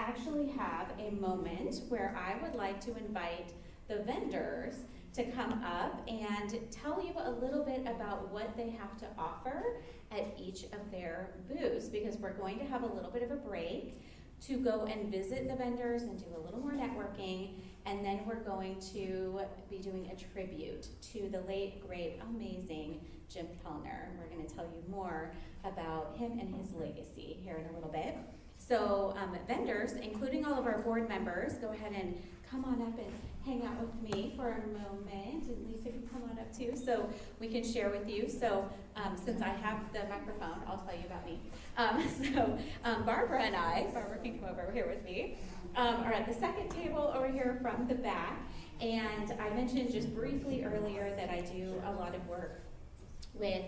actually have a moment where I would like to invite the vendors to come up and tell you a little bit about what they have to offer at each of their booths, because we're going to have a little bit of a break to go and visit the vendors and do a little more networking, and then we're going to be doing a tribute to the late, great, amazing Jim Kellner. We're going to tell you more about him and his legacy here in a little bit. So vendors, including all of our board members, go ahead and come on up and hang out with me for a moment. And Lisa can come on up too so we can share with you. So since I have the microphone, I'll tell you about me. Barbara and Barbara can come over here with me, are at the second table over here from the back. And I mentioned just briefly earlier that I do a lot of work with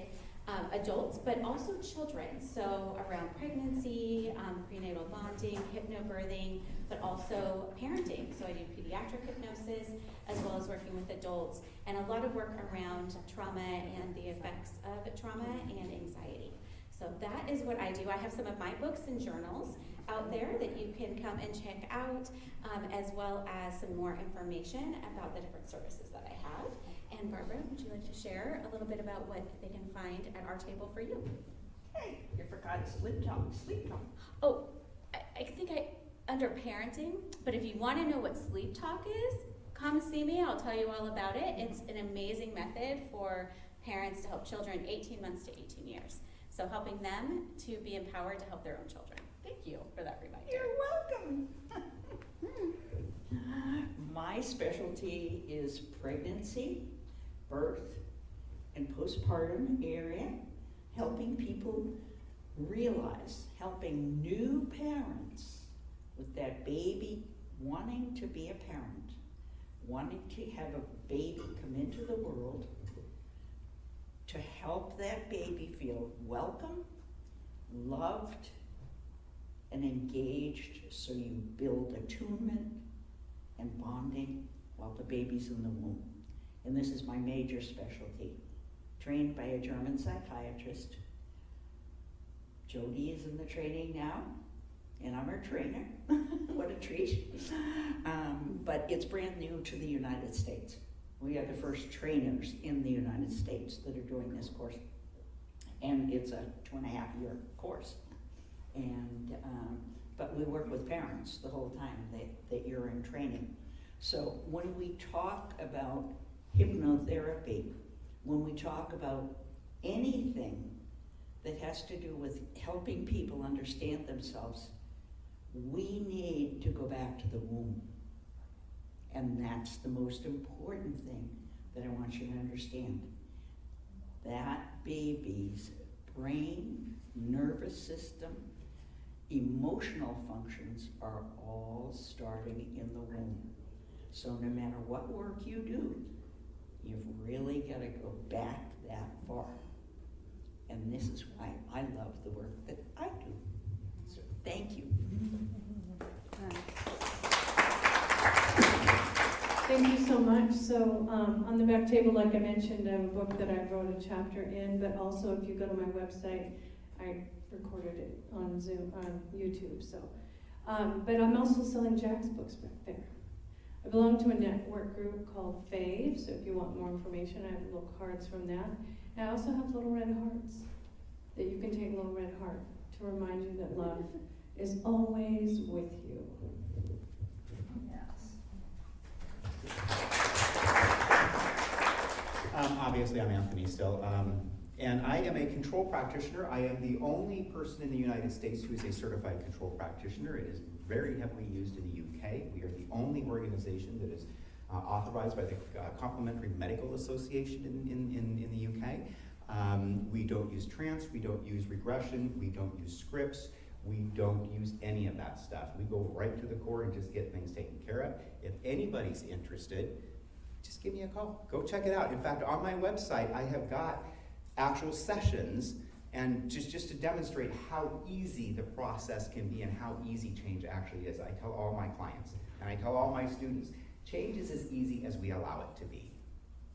adults, but also children. So around pregnancy, prenatal bonding, hypnobirthing, but also parenting. So I do pediatric hypnosis as well as working with adults, and a lot of work around trauma and the effects of trauma and anxiety. So that is what I do. I have some of my books and journals out there that you can come and check out, as well as some more information about the different services that I have. And Barbara, would you like to share a little bit about what they can find at our table for you? Hey, you forgot sleep talk. Oh, I think under parenting, but if you want to know what sleep talk is, come see me. I'll tell you all about it. It's an amazing method for parents to help children 18 months to 18 years. So helping them to be empowered to help their own children. Thank you for that reminder. You're welcome. My specialty is pregnancy, birth, and postpartum area, helping people realize, helping new parents with that baby wanting to be a parent, wanting to have a baby come into the world, to help that baby feel welcome, loved, and engaged, so you build attunement and bonding while the baby's in the womb. And this is my major specialty. Trained by a German psychiatrist. Jody is in the training now, and I'm her trainer. What a treat. But it's brand new to the United States. We are the first trainers in the United States that are doing this course. And it's a 2.5-year course. And but we work with parents the whole time that you're in training. So when we talk about hypnotherapy, when we talk about anything that has to do with helping people understand themselves, we need to go back to the womb. And that's the most important thing that I want you to understand. That baby's brain, nervous system, emotional functions are all starting in the womb. So no matter what work you do, you've really got to go back that far. And this is why I love the work that I do. So thank you. Thank you so much. So on the back table, like I mentioned, I have a book that I wrote a chapter in, but also if you go to my website, I recorded it on Zoom, on YouTube. So, but I'm also selling Jack's books back there. I belong to a network group called FAVE, so if you want more information, I have little cards from that. And I also have little red hearts that you can take a little red heart to remind you that love is always with you. Obviously, I'm Anthony still, and I am a control practitioner. I am the only person in the United States who is a certified control practitioner. It is very heavily used in the UK. We are the only organization that is authorized by the Complementary Medical Association in the UK. We don't use trance, we don't use regression, we don't use scripts, we don't use any of that stuff. We go right to the core and just get things taken care of. If anybody's interested, just give me a call. Go check it out. In fact, on my website, I have got actual sessions, and just to demonstrate how easy the process can be and how easy change actually is. I tell all my clients, and I tell all my students, change is as easy as we allow it to be,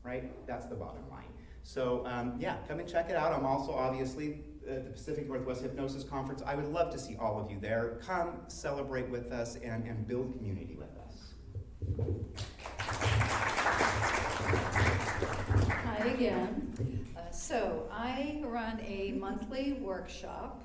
right? That's the bottom line. So yeah, come and check it out. I'm also obviously the Pacific Northwest Hypnosis Conference. I would love to see all of you there. Come celebrate with us and build community with us. Hi again. So I run a monthly workshop.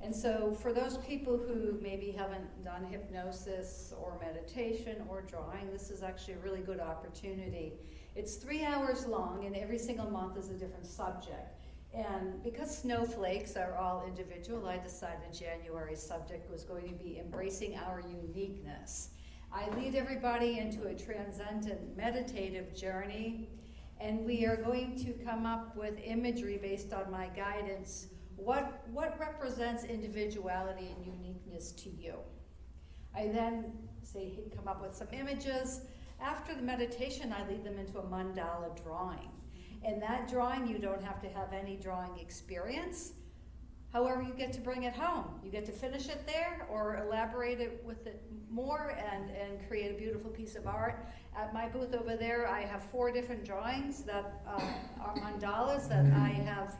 And so for those people who maybe haven't done hypnosis or meditation or drawing, this is actually a really good opportunity. It's 3 hours long, and every single month is a different subject. And because snowflakes are all individual, I decided January's subject was going to be embracing our uniqueness. I lead everybody into a transcendent meditative journey, and we are going to come up with imagery based on my guidance. What represents individuality and uniqueness to you? I then come up with some images. After the meditation, I lead them into a mandala drawing. And that drawing, you don't have to have any drawing experience. However, you get to bring it home. You get to finish it there or elaborate it with it more and create a beautiful piece of art. At my booth over there, I have 4 different drawings that are mandalas that I have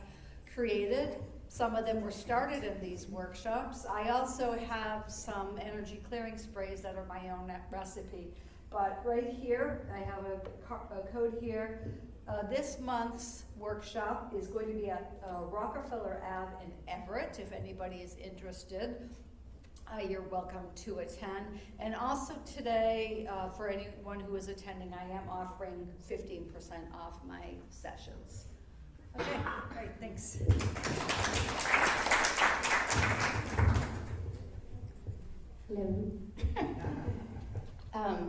created. Some of them were started in these workshops. I also have some energy clearing sprays that are my own recipe. But right here, I have a code here. This month's workshop is going to be at Rockefeller Ave in Everett. If anybody is interested, you're welcome to attend. And also today, for anyone who is attending, I am offering 15% off my sessions. Okay, great, thanks. Hello.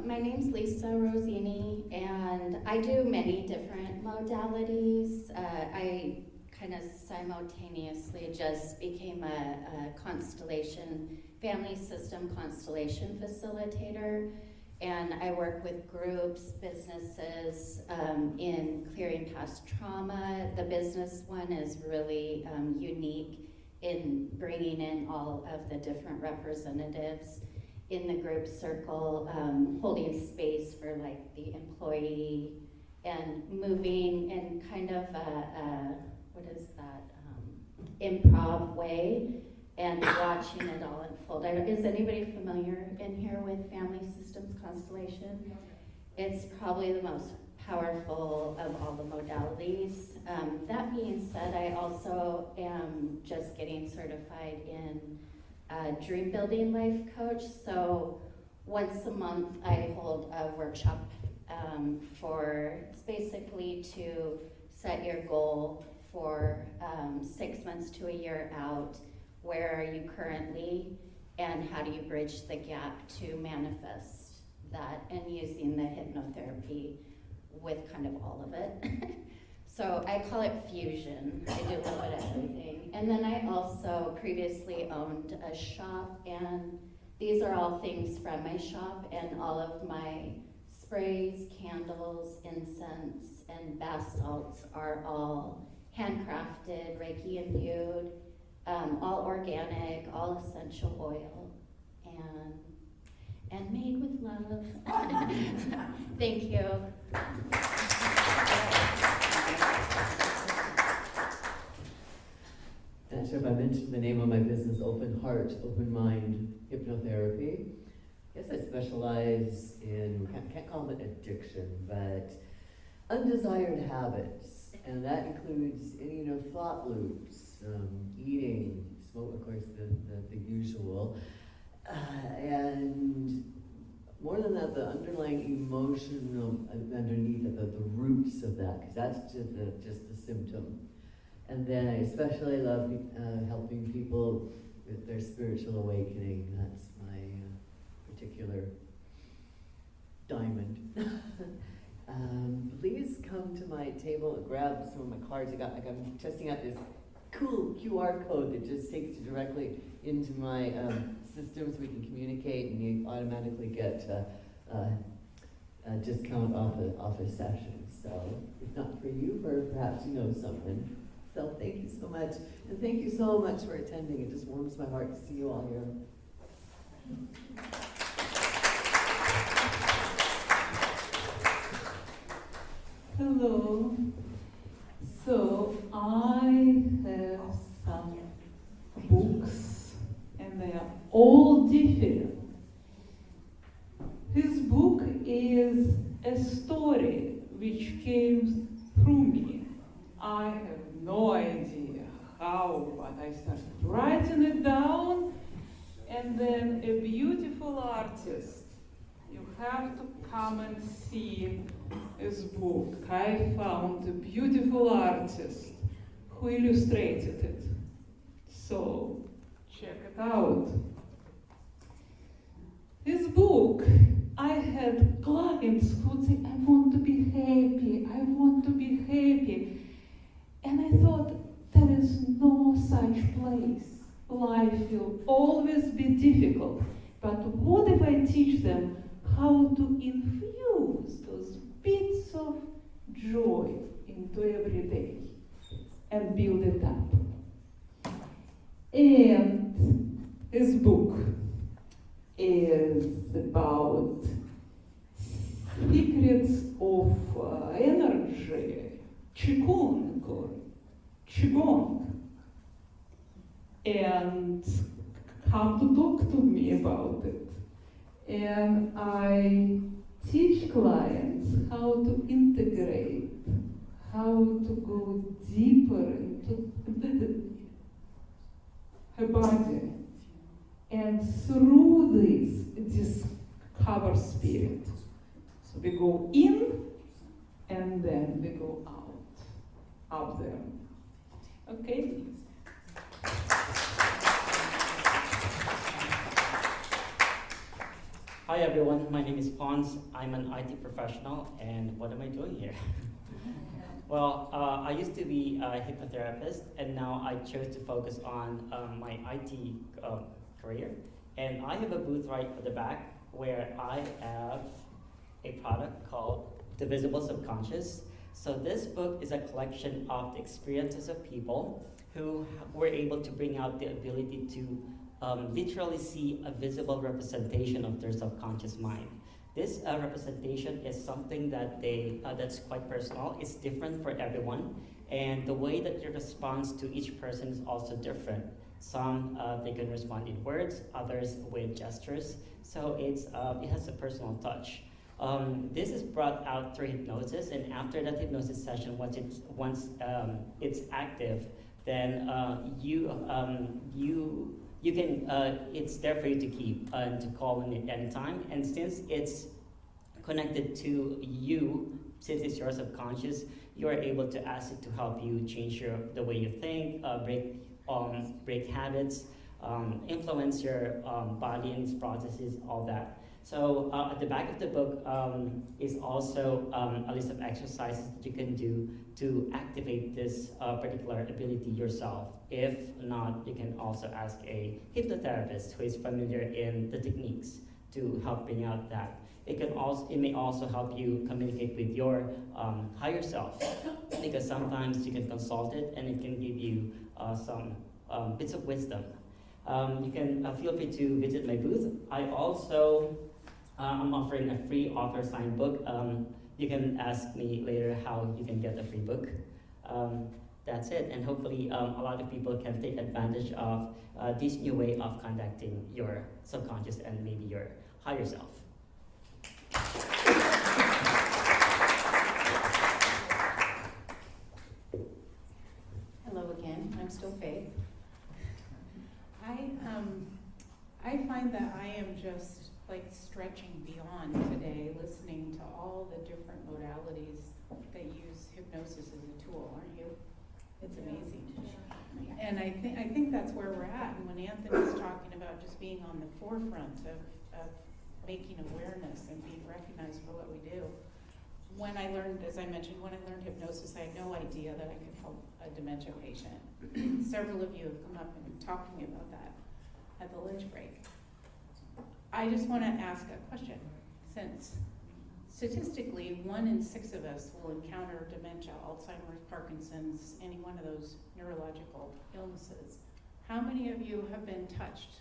My name's Lisa Rosini, and I do many different modalities. I kind of simultaneously just became a constellation, family system constellation facilitator, and I work with groups, businesses in clearing past trauma. The business one is really unique in bringing in all of the different representatives in the group circle, holding space for like the employee and moving in kind of improv way and watching it all unfold. Is anybody familiar in here with family systems constellation? It's probably the most powerful of all the modalities. That being said, I also am just getting certified in Dream Building Life Coach. So once a month I hold a workshop it's basically to set your goal for 6 months to a year out. Where are you currently, and how do you bridge the gap to manifest that, and using the hypnotherapy with kind of all of it. So I call it fusion. I do a little bit of everything. And then I also previously owned a shop, and these are all things from my shop, and all of my sprays, candles, incense, and bath salts are all handcrafted, Reiki imbued, all organic, all essential oil, and made with love. Thank you. Not sure if I mentioned the name of my business, Open Heart, Open Mind Hypnotherapy. I guess I specialize in, can't call it addiction, but undesired habits. And that includes any, thought loops, eating, smoke, of course, the usual. And more than that, the underlying emotion underneath it, the roots of that, because that's just a symptom. And then I especially love helping people with their spiritual awakening. That's my particular diamond. Please come to my table and grab some of my cards. I'm testing out this cool QR code that just takes you directly into my system so we can communicate, and you automatically get a discount off a session. So if not for you, perhaps you know someone. So thank you so much, and thank you so much for attending. It just warms my heart to see you all here. Hello. So I have different. His book is a story which came through me. I have no idea how, but I started writing it down, and then a beautiful artist. You have to come and see his book. I found a beautiful artist who illustrated it. So, check it out. This book, I had clients who would say, I want to be happy, I want to be happy. And I thought, there is no such place. Life will always be difficult. But what if I teach them how to infuse those bits of joy into every day and build it up? And this book is about secrets of energy, qigong, and come to talk to me about it. And I teach clients how to integrate, how to go deeper into her body. And through this, discover spirit. So we go in, and then we go out there. Okay? Hi everyone, my name is Ponz. I'm an IT professional, and what am I doing here? Well, I used to be a hypnotherapist, and now I chose to focus on my IT career. And I have a booth right at the back where I have a product called The Visible Subconscious. So this book is a collection of the experiences of people who were able to bring out the ability to literally see a visible representation of their subconscious mind. This representation is something that that's quite personal. It's different for everyone, and the way that your response to each person is also different. Some they can respond in words, others with gestures. So it has a personal touch. This is brought out through hypnosis, and after that hypnosis session, once it's active, then you can it's there for you to keep and to call in at any time. And since it's connected to you, since it's your subconscious, you are able to ask it to help you change the way you think, break habits, influence your body and its processes, all that. So at the back of the book is also a list of exercises that you can do to activate this particular ability yourself. If not, you can also ask a hypnotherapist who is familiar in the techniques to help bring out that. It may also help you communicate with your higher self, because sometimes you can consult it and it can give you some bits of wisdom. You can feel free to visit my booth. I also I'm offering a free author signed book. You can ask me later how you can get a free book. That's it, and hopefully a lot of people can take advantage of this new way of contacting your subconscious and maybe your higher self. Hello again, I'm still Faith. I find that I am just like stretching beyond today, listening to all the different modalities that use hypnosis as a tool, aren't you? It's amazing. And I think that's where we're at. And when Anthony's talking about just being on the forefront of making awareness and being recognized for what we do. When I learned, as I mentioned, when I learned hypnosis, I had no idea that I could help a dementia patient. Several of you have come up and talked to me about that at the lunch break. I just want to ask a question. Since statistically 1 in 6 of us will encounter dementia, Alzheimer's, Parkinson's, any one of those neurological illnesses, how many of you have been touched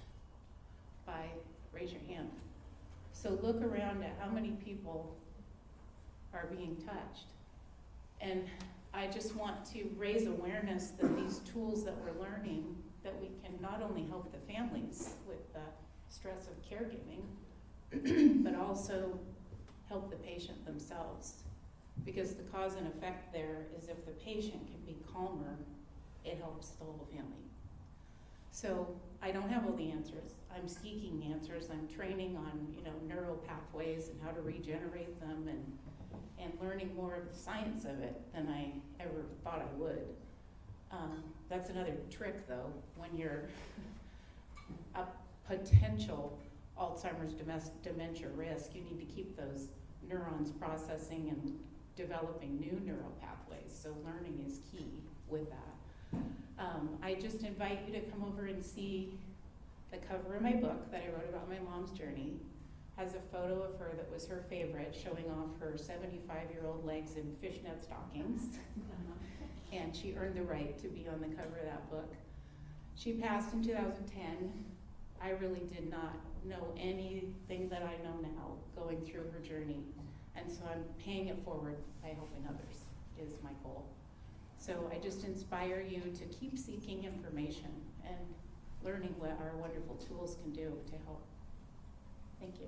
by, raise your hand. So look around at how many people are being touched. And I just want to raise awareness that these tools that we're learning, that we can not only help the families with the stress of caregiving, but also help the patient themselves. Because the cause and effect there is if the patient can be calmer, it helps the whole family. So I don't have all the answers. I'm seeking answers. I'm training on, neural pathways and how to regenerate them and learning more of the science of it than I ever thought I would. That's another trick though, when you're a potential Alzheimer's dementia risk, you need to keep those neurons processing and developing new neural pathways. So learning is key with that. I just invite you to come over and see the cover of my book that I wrote about my mom's journey. Has a photo of her that was her favorite, showing off her 75-year-old legs in fishnet stockings. And she earned the right to be on the cover of that book. She passed in 2010. I really did not know anything that I know now going through her journey. And so I'm paying it forward by helping others is my goal. So I just inspire you to keep seeking information and learning what our wonderful tools can do to help. Thank you.